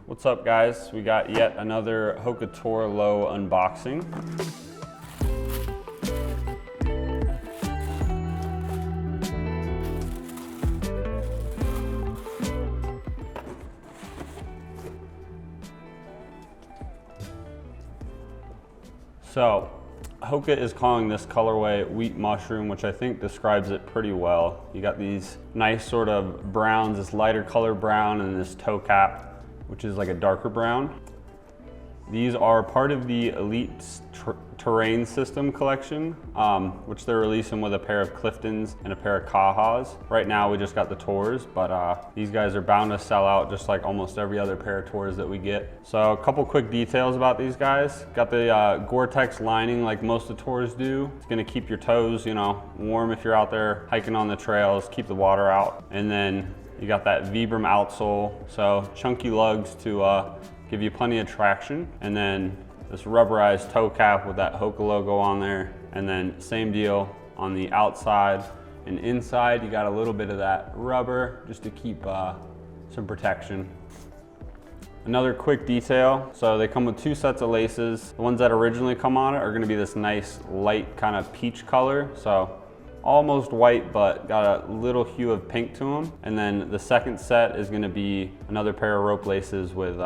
What's up guys? We got yet another Hoka Tor Lo unboxing. So, Hoka is calling this colorway wheat mushroom, which I think describes it pretty well. You got these nice sort of browns, this lighter color brown, and this toe cap, which is like a darker brown. These are part of the Elite Terrain System collection, which they're releasing with a pair of Cliftons and a pair of Kahas. Right now we just got the Tors, but these guys are bound to sell out just like almost every other pair of Tors that we get. So a couple quick details about these guys. Got the Gore-Tex lining like most of the Tors do. It's gonna keep your toes, you know, warm if you're out there hiking on the trails, keep the water out. And then you got that Vibram outsole, so chunky lugs to give you plenty of traction. And then this rubberized toe cap with that Hoka logo on there. And then same deal on the outside and inside, you got a little bit of that rubber just to keep some protection. Another quick detail, so they come with two sets of laces. The ones that originally come on it are gonna be this nice light kind of peach color. So almost white, but got a little hue of pink to them. And then the second set is gonna be another pair of rope laces with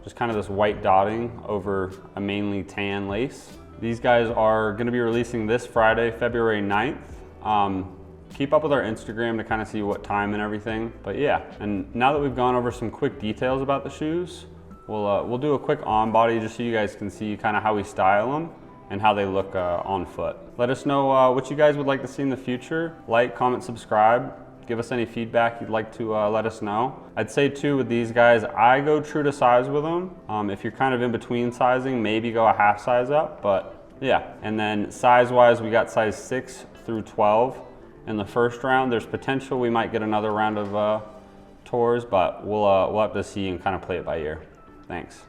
just kind of this white dotting over a mainly tan lace. These guys are gonna be releasing this Friday, February 9th. Keep up with our Instagram to kind of see what time and everything. But yeah, and now that we've gone over some quick details about the shoes, we'll do a quick on body just so you guys can see kind of how we style them and how they look on foot. Let us know what you guys would like to see in the future. Like, comment, subscribe. Give us any feedback you'd like to let us know. I'd say too with these guys, I go true to size with them. If you're kind of in between sizing, maybe go a half size up, but yeah. And then size wise, we got size 6 through 12 in the first round. There's potential we might get another round of Tors, but we'll have to see and kind of play it by ear. Thanks.